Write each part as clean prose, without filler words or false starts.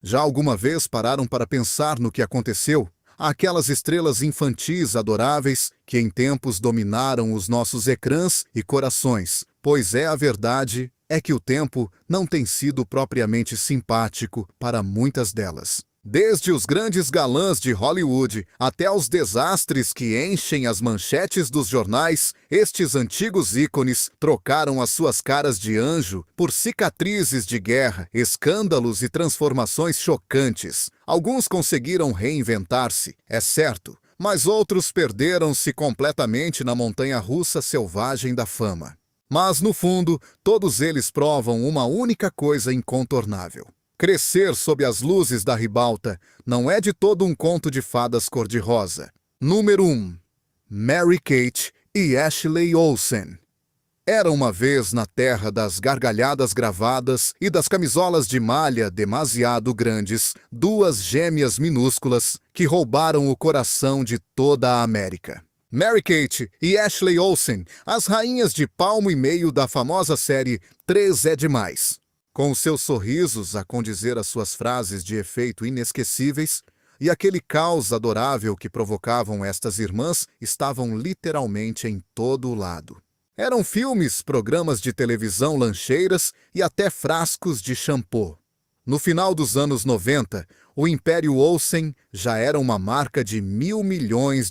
Já alguma vez pararam para pensar no que aconteceu? Aquelas estrelas infantis adoráveis que em tempos dominaram os nossos ecrãs e corações. Pois a verdade é que o tempo não tem sido propriamente simpático para muitas delas. Desde os grandes galãs de Hollywood até os desastres que enchem as manchetes dos jornais, estes antigos ícones trocaram as suas caras de anjo por cicatrizes de guerra, escândalos e transformações chocantes. Alguns conseguiram reinventar-se, é certo, mas outros perderam-se completamente na montanha-russa selvagem da fama. Mas, no fundo, todos eles provam uma única coisa incontornável. Crescer sob as luzes da ribalta não é de todo um conto de fadas cor-de-rosa. Número 1. Mary-Kate e Ashley Olsen. Era uma vez na terra das gargalhadas gravadas e das camisolas de malha demasiado grandes, duas gêmeas minúsculas que roubaram o coração de toda a América. Mary-Kate e Ashley Olsen, as rainhas de palmo e meio da famosa série 3 é Demais. Com seus sorrisos a condizer as suas frases de efeito inesquecíveis, e aquele caos adorável que provocavam estas irmãs estavam literalmente em todo o lado. Eram filmes, programas de televisão, lancheiras e até frascos de shampoo. No final dos anos 90, o Império Olsen já era uma marca de $1.000 milhões.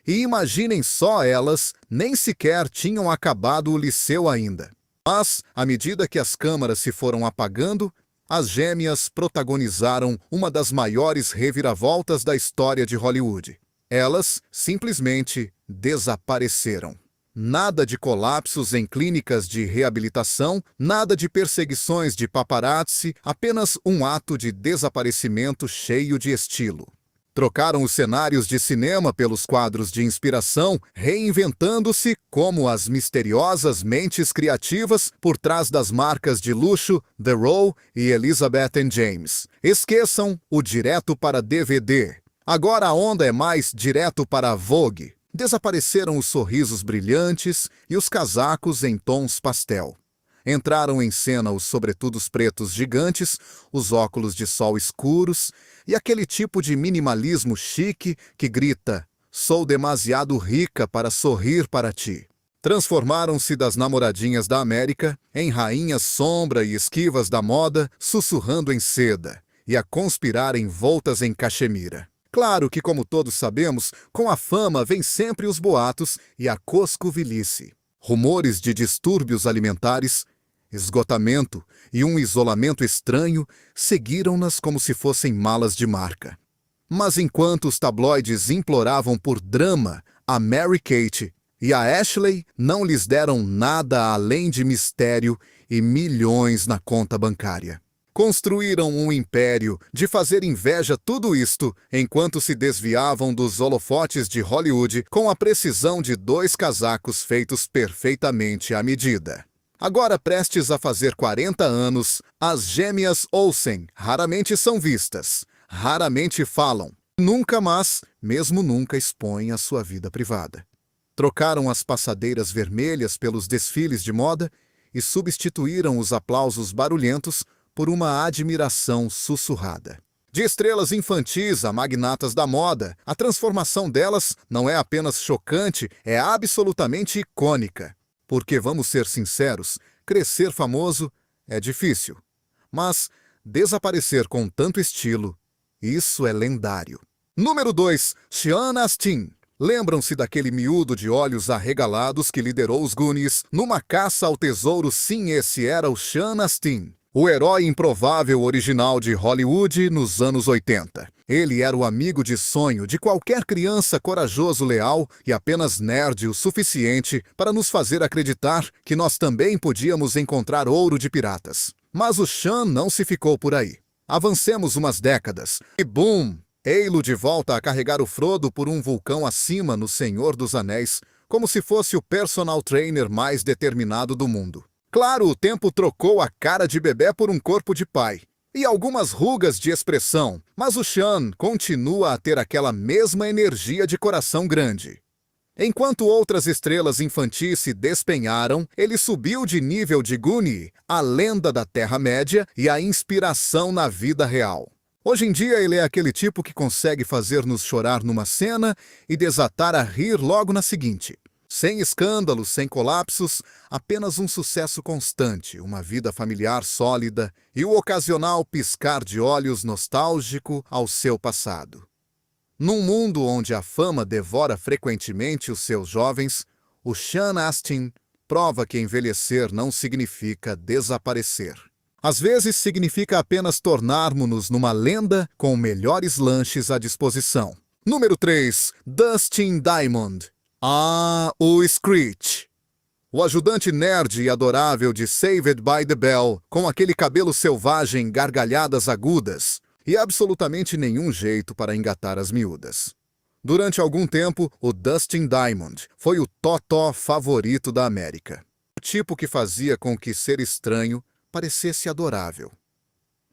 E imaginem só, elas nem sequer tinham acabado o liceu ainda. Mas, à medida que as câmaras se foram apagando, as gêmeas protagonizaram uma das maiores reviravoltas da história de Hollywood. Elas simplesmente desapareceram. Nada de colapsos em clínicas de reabilitação, nada de perseguições de paparazzi, apenas um ato de desaparecimento cheio de estilo. Trocaram os cenários de cinema pelos quadros de inspiração, reinventando-se como as misteriosas mentes criativas por trás das marcas de luxo The Row e Elizabeth James. Esqueçam o direto para DVD. Agora a onda é mais direto para a Vogue. Desapareceram os sorrisos brilhantes e os casacos em tons pastel. Entraram em cena os sobretudos pretos gigantes, os óculos de sol escuros e aquele tipo de minimalismo chique que grita: "Sou demasiado rica para sorrir para ti". Transformaram-se das namoradinhas da América em rainhas sombra e esquivas da moda, sussurrando em seda e a conspirar envoltas em cachemira. Claro que, como todos sabemos, com a fama vem sempre os boatos e a coscovilhice. Rumores de distúrbios alimentares, esgotamento e um isolamento estranho seguiram-nas como se fossem malas de marca. Mas enquanto os tabloides imploravam por drama, a Mary-Kate e a Ashley não lhes deram nada além de mistério e milhões na conta bancária. Construíram um império de fazer inveja tudo isto, enquanto se desviavam dos holofotes de Hollywood com a precisão de 2 casacos feitos perfeitamente à medida. Agora prestes a fazer 40 anos, as gêmeas Olsen raramente são vistas, raramente falam, nunca mais, mesmo nunca expõem a sua vida privada. Trocaram as passadeiras vermelhas pelos desfiles de moda e substituíram os aplausos barulhentos por uma admiração sussurrada. De estrelas infantis a magnatas da moda, a transformação delas não é apenas chocante, é absolutamente icônica. Porque, vamos ser sinceros, crescer famoso é difícil. Mas desaparecer com tanto estilo, isso é lendário. Número 2. Sean Astin. Lembram-se daquele miúdo de olhos arregalados que liderou os Goonies numa caça ao tesouro? Sim, esse era o Sean Astin. O herói improvável original de Hollywood nos anos 80. Ele era o amigo de sonho de qualquer criança corajoso, leal e apenas nerd o suficiente para nos fazer acreditar que nós também podíamos encontrar ouro de piratas. Mas o Sean não se ficou por aí. Avancemos umas décadas e boom! Ei-lo de volta a carregar o Frodo por um vulcão acima no Senhor dos Anéis, como se fosse o personal trainer mais determinado do mundo. Claro, o tempo trocou a cara de bebê por um corpo de pai. E algumas rugas de expressão, mas o Sean continua a ter aquela mesma energia de coração grande. Enquanto outras estrelas infantis se despenharam, ele subiu de nível de Goonie, a lenda da Terra-média e a inspiração na vida real. Hoje em dia ele é aquele tipo que consegue fazer-nos chorar numa cena e desatar a rir logo na seguinte. Sem escândalos, sem colapsos, apenas um sucesso constante, uma vida familiar sólida e o ocasional piscar de olhos nostálgico ao seu passado. Num mundo onde a fama devora frequentemente os seus jovens, o Sean Astin prova que envelhecer não significa desaparecer. Às vezes significa apenas tornarmos-nos numa lenda com melhores lanches à disposição. Número 3. Dustin Diamond. O Screech. O ajudante nerd e adorável de Saved by the Bell, com aquele cabelo selvagem, gargalhadas agudas e absolutamente nenhum jeito para engatar as miúdas. Durante algum tempo, o Dustin Diamond foi o totó favorito da América. O tipo que fazia com que ser estranho parecesse adorável.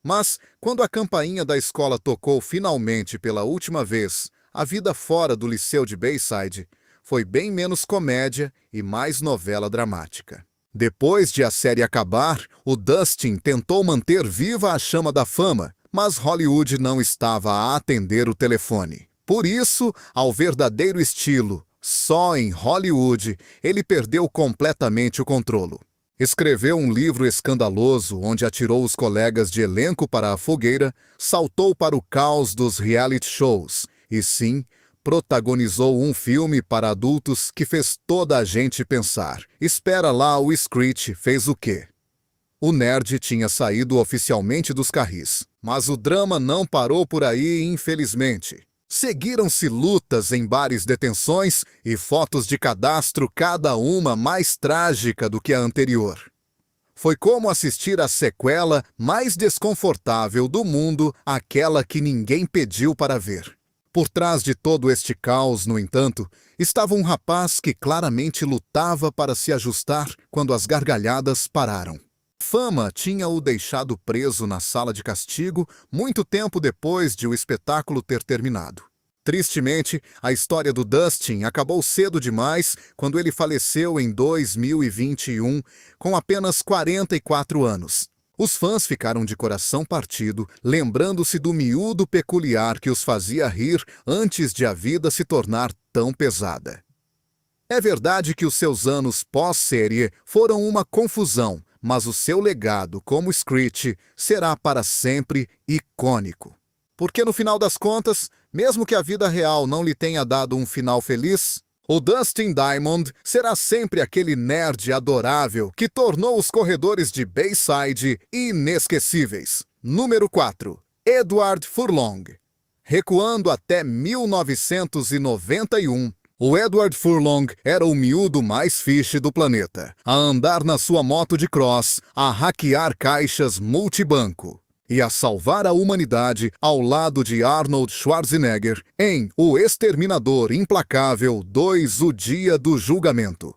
Mas, quando a campainha da escola tocou finalmente pela última vez, a vida fora do liceu de Bayside foi bem menos comédia e mais novela dramática. Depois de a série acabar, o Dustin tentou manter viva a chama da fama, mas Hollywood não estava a atender o telefone. Por isso, ao verdadeiro estilo, só em Hollywood, ele perdeu completamente o controle. Escreveu um livro escandaloso onde atirou os colegas de elenco para a fogueira, saltou para o caos dos reality shows e, sim, protagonizou um filme para adultos que fez toda a gente pensar. Espera lá, o Screech fez o quê? O nerd tinha saído oficialmente dos carris, mas o drama não parou por aí, infelizmente. Seguiram-se lutas em bares, detenções e fotos de cadastro, cada uma mais trágica do que a anterior. Foi como assistir à sequela mais desconfortável do mundo, aquela que ninguém pediu para ver. Por trás de todo este caos, no entanto, estava um rapaz que claramente lutava para se ajustar quando as gargalhadas pararam. Fama tinha o deixado preso na sala de castigo muito tempo depois de o espetáculo ter terminado. Tristemente, a história do Dustin acabou cedo demais quando ele faleceu em 2021, com apenas 44 anos. Os fãs ficaram de coração partido, lembrando-se do miúdo peculiar que os fazia rir antes de a vida se tornar tão pesada. É verdade que os seus anos pós-série foram uma confusão, mas o seu legado como Screech será para sempre icônico. Porque no final das contas, mesmo que a vida real não lhe tenha dado um final feliz, o Dustin Diamond será sempre aquele nerd adorável que tornou os corredores de Bayside inesquecíveis. Número 4. Edward Furlong. Recuando até 1991, o Edward Furlong era o miúdo mais fixe do planeta, a andar na sua moto de cross, a hackear caixas multibanco e a salvar a humanidade ao lado de Arnold Schwarzenegger em O Exterminador Implacável 2: O Dia do Julgamento.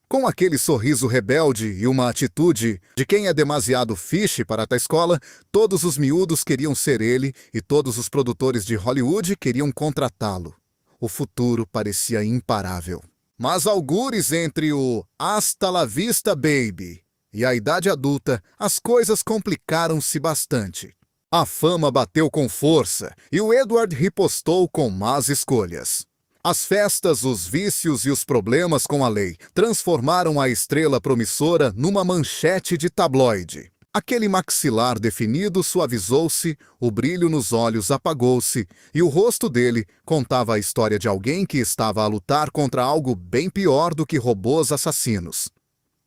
Com aquele sorriso rebelde e uma atitude de quem é demasiado fiche para a escola, todos os miúdos queriam ser ele e todos os produtores de Hollywood queriam contratá-lo. O futuro parecia imparável. Mas algures entre o Hasta la vista, baby e a idade adulta, as coisas complicaram-se bastante. A fama bateu com força e o Edward ripostou com más escolhas. As festas, os vícios e os problemas com a lei transformaram a estrela promissora numa manchete de tabloide. Aquele maxilar definido suavizou-se, o brilho nos olhos apagou-se e o rosto dele contava a história de alguém que estava a lutar contra algo bem pior do que robôs assassinos.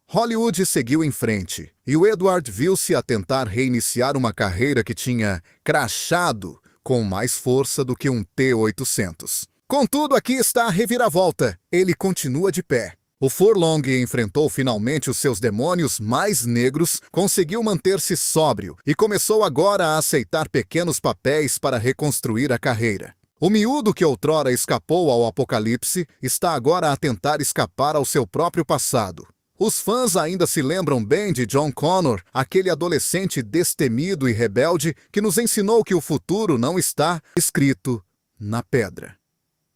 Hollywood seguiu em frente e o Edward viu-se a tentar reiniciar uma carreira que tinha crashado com mais força do que um T-800. Contudo, aqui está a reviravolta. Ele continua de pé. O Furlong enfrentou finalmente os seus demônios mais negros, conseguiu manter-se sóbrio e começou agora a aceitar pequenos papéis para reconstruir a carreira. O miúdo que outrora escapou ao apocalipse está agora a tentar escapar ao seu próprio passado. Os fãs ainda se lembram bem de John Connor, aquele adolescente destemido e rebelde que nos ensinou que o futuro não está escrito na pedra.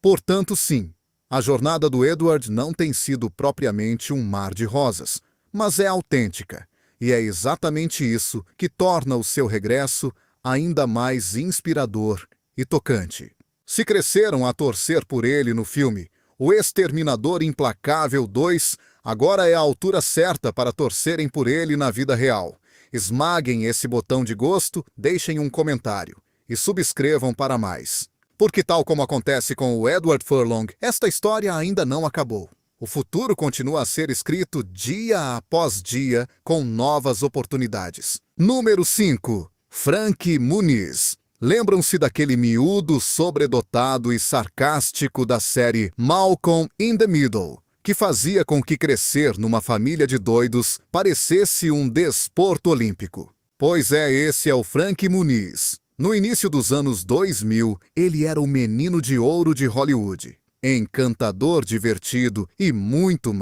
Portanto, sim, A jornada do Edward não tem sido propriamente um mar de rosas, mas é autêntica, e é exatamente isso que torna o seu regresso ainda mais inspirador e tocante. Se cresceram a torcer por ele no filme O Exterminador Implacável 2, agora é a altura certa para torcerem por ele na vida real. Esmaguem esse botão de gosto, deixem um comentário e subscrevam para mais. Porque tal como acontece com o Edward Furlong, esta história ainda não acabou. O futuro continua a ser escrito dia após dia com novas oportunidades. Número 5. Frank Muniz. Lembram-se daquele miúdo sobredotado e sarcástico da série Malcolm in the Middle, que fazia com que crescer numa família de doidos parecesse um desporto olímpico? Pois é, esse é o Frank Muniz. No início dos anos 2000, ele era o menino de ouro de Hollywood. Encantador, divertido e muito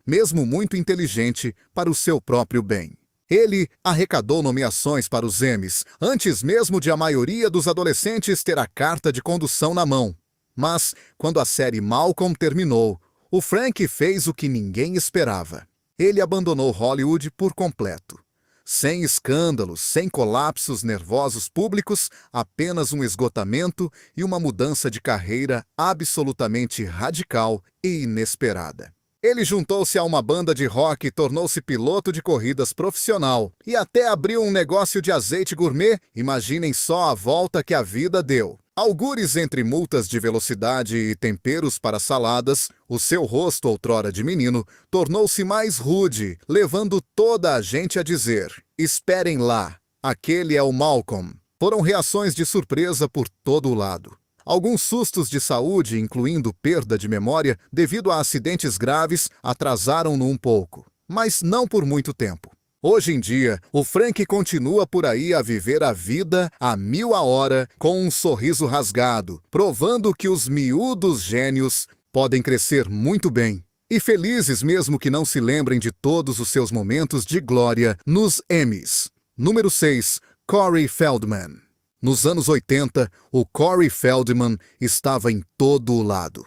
mesmo muito inteligente para o seu próprio bem. Ele arrecadou nomeações para os Emmys, antes mesmo de a maioria dos adolescentes ter a carta de condução na mão. Mas, quando a série Malcolm terminou, o Frank fez o que ninguém esperava. Ele abandonou Hollywood por completo. Sem escândalos, sem colapsos nervosos públicos, apenas um esgotamento e uma mudança de carreira absolutamente radical e inesperada. Ele juntou-se a uma banda de rock e tornou-se piloto de corridas profissional e até abriu um negócio de azeite gourmet. Imaginem só a volta que a vida deu. Algures entre multas de velocidade e temperos para saladas, o seu rosto outrora de menino tornou-se mais rude, levando toda a gente a dizer: "Esperem lá, aquele é o Malcolm." Foram reações de surpresa por todo o lado. Alguns sustos de saúde, incluindo perda de memória devido a acidentes graves, atrasaram-no um pouco, mas não por muito tempo. Hoje em dia, o Frank continua por aí a viver a vida a 1000 a hora com um sorriso rasgado, provando que os miúdos gênios podem crescer muito bem e felizes mesmo que não se lembrem de todos os seus momentos de glória nos Emmys. Número 6. Corey Feldman. Nos anos 80, o Corey Feldman estava em todo o lado.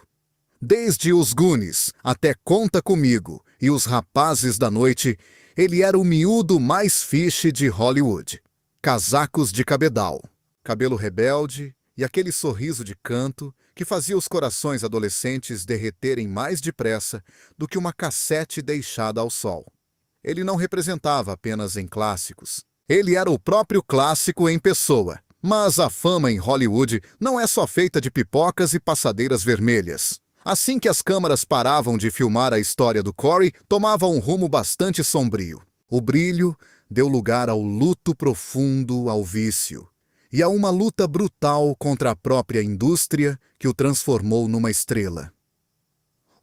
Desde Os Goonies até Conta Comigo e Os Rapazes da Noite, ele era o miúdo mais fiche de Hollywood. Casacos de cabedal, cabelo rebelde e aquele sorriso de canto que fazia os corações adolescentes derreterem mais depressa do que uma cassete deixada ao sol. Ele não representava apenas em clássicos. Ele era o próprio clássico em pessoa. Mas a fama em Hollywood não é só feita de pipocas e passadeiras vermelhas. Assim que as câmeras paravam de filmar a história do Corey, tomava um rumo bastante sombrio. O brilho deu lugar ao luto profundo, ao vício, e a uma luta brutal contra a própria indústria que o transformou numa estrela.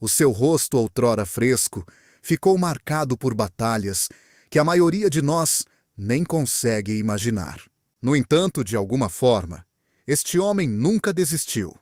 O seu rosto outrora fresco ficou marcado por batalhas que a maioria de nós nem consegue imaginar. No entanto, de alguma forma, este homem nunca desistiu.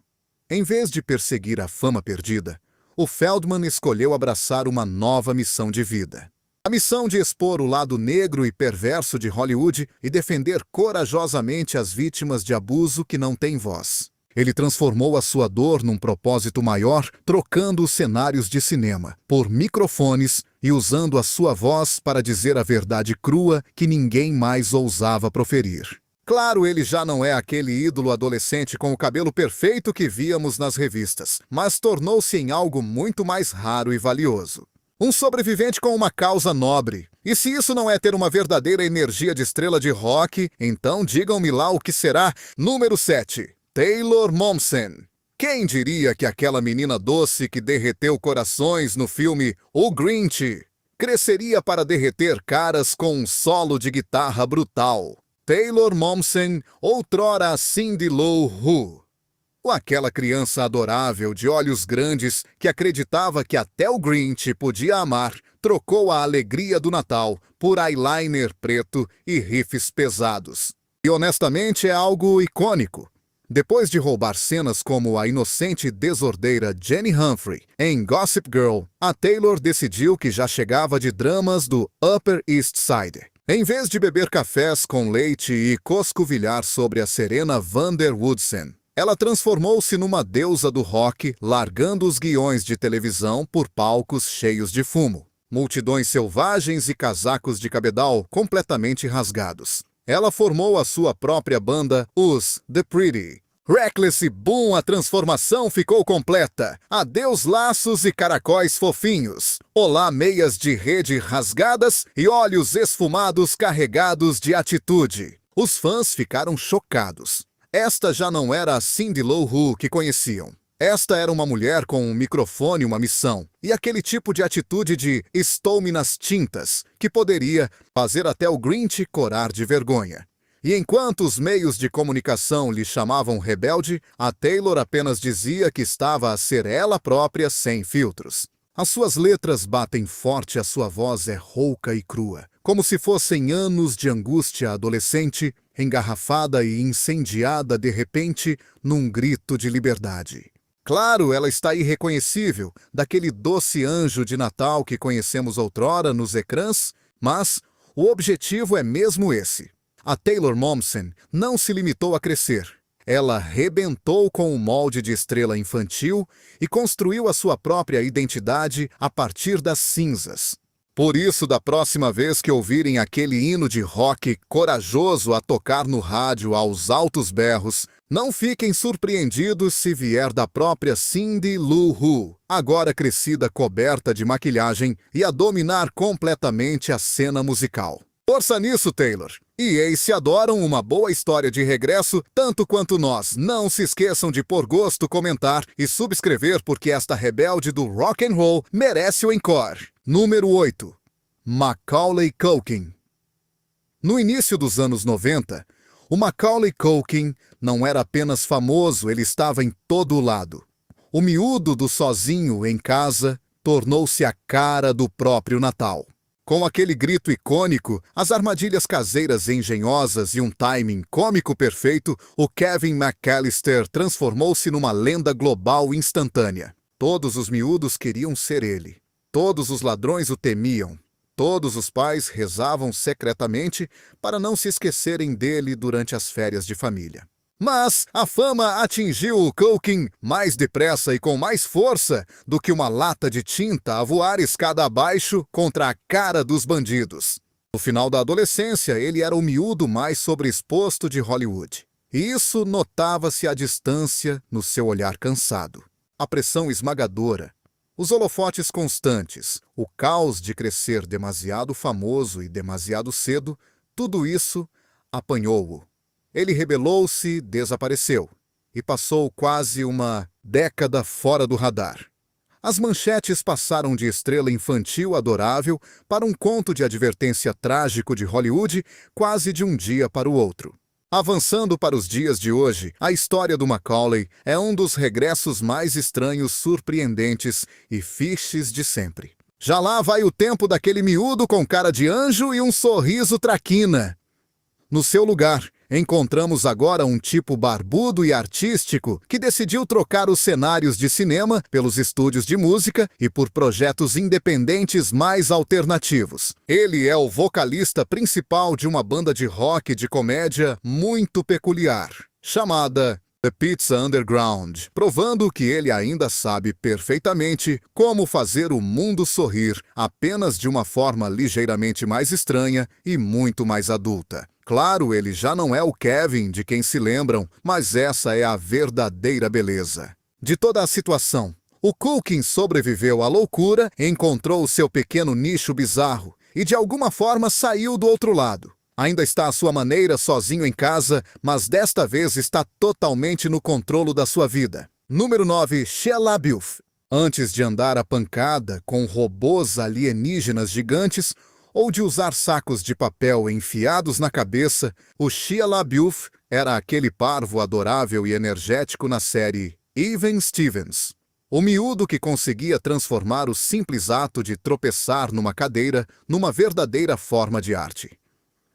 Em vez de perseguir a fama perdida, o Feldman escolheu abraçar uma nova missão de vida. A missão de expor o lado negro e perverso de Hollywood e defender corajosamente as vítimas de abuso que não têm voz. Ele transformou a sua dor num propósito maior, trocando os cenários de cinema por microfones e usando a sua voz para dizer a verdade crua que ninguém mais ousava proferir. Claro, ele já não é aquele ídolo adolescente com o cabelo perfeito que víamos nas revistas, mas tornou-se em algo muito mais raro e valioso. Um sobrevivente com uma causa nobre. E se isso não é ter uma verdadeira energia de estrela de rock, então digam-me lá o que será. Número 7. Taylor Momsen. Quem diria que aquela menina doce que derreteu corações no filme O Grinch cresceria para derreter caras com um solo de guitarra brutal? Taylor Momsen, outrora a Cindy Lou Who. Aquela criança adorável de olhos grandes que acreditava que até o Grinch podia amar, trocou a alegria do Natal por eyeliner preto e riffs pesados. E honestamente é algo icônico. Depois de roubar cenas como a inocente e desordeira Jenny Humphrey em Gossip Girl, a Taylor decidiu que já chegava de dramas do Upper East Side. Em vez de beber cafés com leite e coscovilhar sobre a Serena van der Woodsen, Ela transformou-se numa deusa do rock, largando os guiões de televisão por palcos cheios de fumo, multidões selvagens e casacos de cabedal completamente rasgados. Ela formou a sua própria banda, os The Pretty. Reckless e boom, a transformação ficou completa. Adeus laços e caracóis fofinhos. Olá meias de rede rasgadas e olhos esfumados carregados de atitude. Os fãs ficaram chocados. Esta já não era a Cyndi Lauper que conheciam. Esta era uma mulher com um microfone e uma missão, e aquele tipo de atitude de estou-me nas tintas, que poderia fazer até o Grinch corar de vergonha. E enquanto os meios de comunicação lhe chamavam rebelde, a Taylor apenas dizia que estava a ser ela própria sem filtros. As suas letras batem forte, a sua voz é rouca e crua, como se fossem anos de angústia adolescente, engarrafada e incendiada de repente num grito de liberdade. Claro, ela está irreconhecível, daquele doce anjo de Natal que conhecemos outrora nos ecrãs, mas o objetivo é mesmo esse. A Taylor Momsen não se limitou a crescer. Ela rebentou com o molde de estrela infantil e construiu a sua própria identidade a partir das cinzas. Por isso, da próxima vez que ouvirem aquele hino de rock corajoso a tocar no rádio aos altos berros, não fiquem surpreendidos se vier da própria Cyndi Lauper, agora crescida coberta de maquilhagem e a dominar completamente a cena musical. Força nisso, Taylor! E Ace adoram uma boa história de regresso, tanto quanto nós. Não se esqueçam de pôr gosto, comentar e subscrever, porque esta rebelde do rock and roll merece o encore. Número 8. Macaulay Culkin. No início dos anos 90, o Macaulay Culkin não era apenas famoso, ele estava em todo lado. O miúdo do sozinho em casa tornou-se a cara do próprio Natal. Com aquele grito icônico, as armadilhas caseiras engenhosas e um timing cômico perfeito, o Kevin McAllister transformou-se numa lenda global instantânea. Todos os miúdos queriam ser ele. Todos os ladrões o temiam. Todos os pais rezavam secretamente para não se esquecerem dele durante as férias de família. Mas a fama atingiu o Culkin mais depressa e com mais força do que uma lata de tinta a voar escada abaixo contra a cara dos bandidos. No final da adolescência, ele era o miúdo mais sobreexposto de Hollywood. E isso notava-se à distância no seu olhar cansado. A pressão esmagadora, os holofotes constantes, o caos de crescer demasiado famoso e demasiado cedo, tudo isso apanhou-o. Ele rebelou-se, desapareceu, e passou quase uma década fora do radar. As manchetes passaram de estrela infantil adorável para um conto de advertência trágico de Hollywood quase de um dia para o outro. Avançando para os dias de hoje, a história do Macaulay é um dos regressos mais estranhos, surpreendentes e fiches de sempre. Já lá vai o tempo daquele miúdo com cara de anjo e um sorriso traquina. No seu lugar, encontramos agora um tipo barbudo e artístico que decidiu trocar os cenários de cinema pelos estúdios de música e por projetos independentes mais alternativos. Ele é o vocalista principal de uma banda de rock de comédia muito peculiar, chamada The Pizza Underground, provando que ele ainda sabe perfeitamente como fazer o mundo sorrir, apenas de uma forma ligeiramente mais estranha e muito mais adulta. Claro, ele já não é o Kevin de quem se lembram, mas essa é a verdadeira beleza. De toda a situação, o Culkin sobreviveu à loucura, encontrou o seu pequeno nicho bizarro e de alguma forma saiu do outro lado. Ainda está à sua maneira sozinho em casa, mas desta vez está totalmente no controle da sua vida. Número 9. Shia LaBeouf. Antes de andar à pancada com robôs alienígenas gigantes, ou de usar sacos de papel enfiados na cabeça, o Shia LaBeouf era aquele parvo adorável e energético na série Even Stevens. O miúdo que conseguia transformar o simples ato de tropeçar numa cadeira numa verdadeira forma de arte.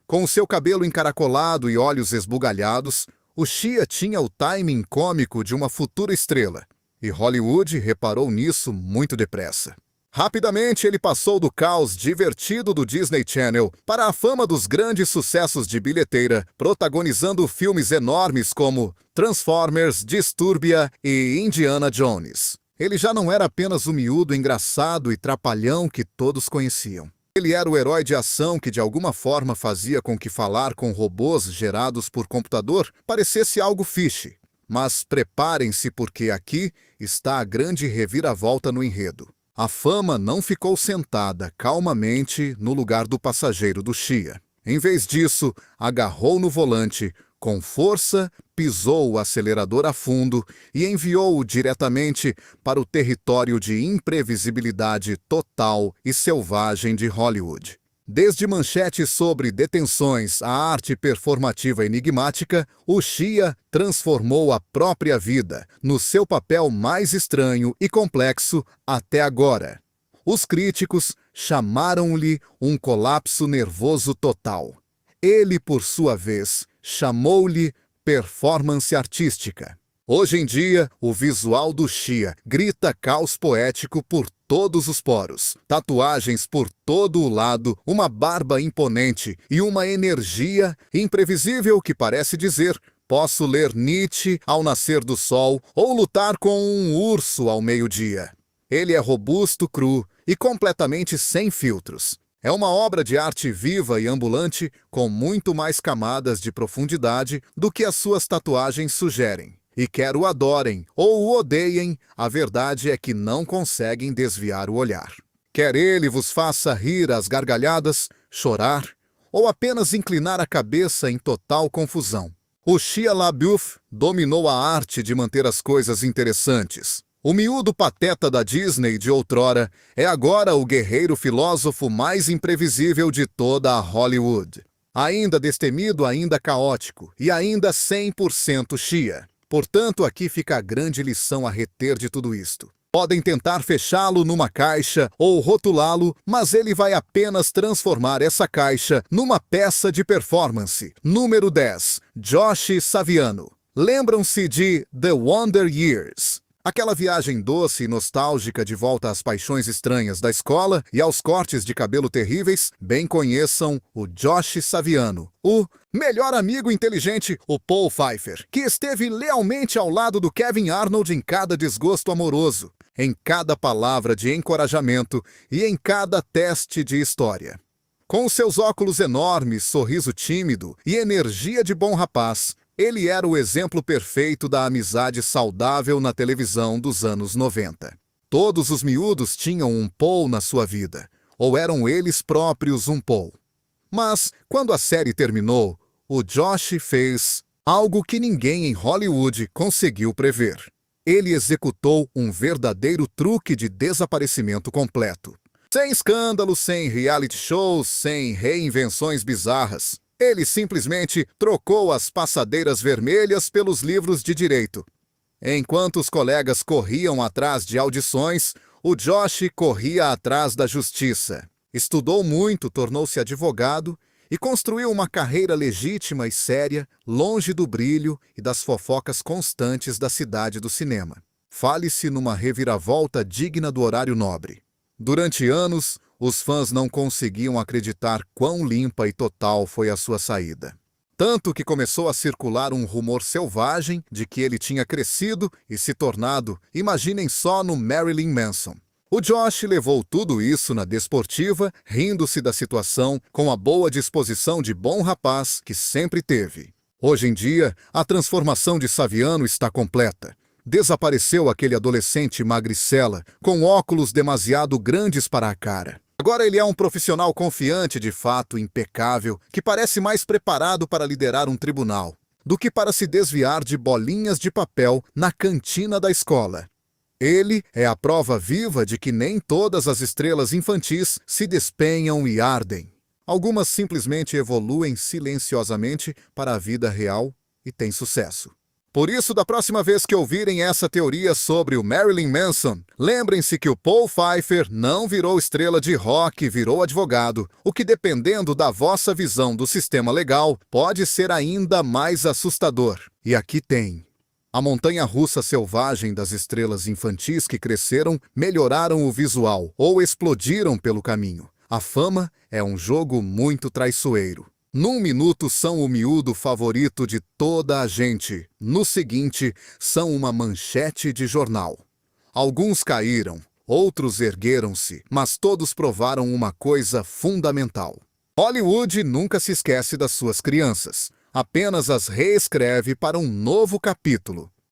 Com o seu cabelo encaracolado e olhos esbugalhados, o Shia tinha o timing cômico de uma futura estrela, e Hollywood reparou nisso muito depressa. Rapidamente ele passou do caos divertido do Disney Channel para a fama dos grandes sucessos de bilheteira, protagonizando filmes enormes como Transformers, Disturbia e Indiana Jones. Ele já não era apenas o miúdo engraçado e trapalhão que todos conheciam. Ele era o herói de ação que de alguma forma fazia com que falar com robôs gerados por computador parecesse algo fishy. Mas preparem-se porque aqui está a grande reviravolta no enredo. A fama não ficou sentada calmamente no lugar do passageiro do Shia. Em vez disso, agarrou no volante, com força, pisou o acelerador a fundo e enviou-o diretamente para o território de imprevisibilidade total e selvagem de Hollywood. Desde manchetes sobre detenções à arte performativa enigmática, o Shia transformou a própria vida no seu papel mais estranho e complexo até agora. Os críticos chamaram-lhe um colapso nervoso total. Ele, por sua vez, chamou-lhe performance artística. Hoje em dia, o visual do Shia grita caos poético por todos os poros, tatuagens por todo o lado, uma barba imponente e uma energia imprevisível que parece dizer: posso ler Nietzsche ao nascer do sol ou lutar com um urso ao meio-dia. Ele é robusto, cru e completamente sem filtros. É uma obra de arte viva e ambulante com muito mais camadas de profundidade do que as suas tatuagens sugerem. E quer o adorem ou o odeiem, a verdade é que não conseguem desviar o olhar. Quer ele vos faça rir às gargalhadas, chorar ou apenas inclinar a cabeça em total confusão. O Shia LaBeouf dominou a arte de manter as coisas interessantes. O miúdo pateta da Disney de outrora é agora o guerreiro filósofo mais imprevisível de toda a Hollywood. Ainda destemido, ainda caótico e ainda 100% Shia. Portanto, aqui fica a grande lição a reter de tudo isto. Podem tentar fechá-lo numa caixa ou rotulá-lo, mas ele vai apenas transformar essa caixa numa peça de performance. Número 10. Josh Saviano. Lembram-se de The Wonder Years? Aquela viagem doce e nostálgica de volta às paixões estranhas da escola e aos cortes de cabelo terríveis? Bem conheçam o Josh Saviano, o melhor amigo inteligente, o Paul Pfeiffer, que esteve lealmente ao lado do Kevin Arnold em cada desgosto amoroso, em cada palavra de encorajamento e em cada teste de história. Com seus óculos enormes, sorriso tímido e energia de bom rapaz, ele era o exemplo perfeito da amizade saudável na televisão dos anos 90. Todos os miúdos tinham um Paul na sua vida, ou eram eles próprios um Paul. Mas, quando a série terminou, o Josh fez algo que ninguém em Hollywood conseguiu prever. Ele executou um verdadeiro truque de desaparecimento completo. Sem escândalos, sem reality shows, sem reinvenções bizarras. Ele simplesmente trocou as passadeiras vermelhas pelos livros de direito. Enquanto os colegas corriam atrás de audições, o Josh corria atrás da justiça. Estudou muito, tornou-se advogado e construiu uma carreira legítima e séria, longe do brilho e das fofocas constantes da cidade do cinema. Fale-se numa reviravolta digna do horário nobre. Durante anos, os fãs não conseguiam acreditar quão limpa e total foi a sua saída. Tanto que começou a circular um rumor selvagem de que ele tinha crescido e se tornado, imaginem só, no Marilyn Manson. O Josh levou tudo isso na desportiva, rindo-se da situação com a boa disposição de bom rapaz que sempre teve. Hoje em dia, a transformação de Saviano está completa. Desapareceu aquele adolescente magricela, com óculos demasiado grandes para a cara. Agora ele é um profissional confiante, de fato impecável, que parece mais preparado para liderar um tribunal do que para se desviar de bolinhas de papel na cantina da escola. Ele é a prova viva de que nem todas as estrelas infantis se despenham e ardem. Algumas simplesmente evoluem silenciosamente para a vida real e têm sucesso. Por isso, da próxima vez que ouvirem essa teoria sobre o Marilyn Manson, lembrem-se que o Paul Pfeiffer não virou estrela de rock, virou advogado, o que, dependendo da vossa visão do sistema legal, pode ser ainda mais assustador. E aqui tem A montanha-russa selvagem das estrelas infantis que cresceram melhoraram o visual ou explodiram pelo caminho. A fama é um jogo muito traiçoeiro. Num minuto são o miúdo favorito de toda a gente. No seguinte, são uma manchete de jornal. Alguns caíram, outros ergueram-se, mas todos provaram uma coisa fundamental. Hollywood nunca se esquece das suas crianças. Apenas as reescreve para um novo capítulo.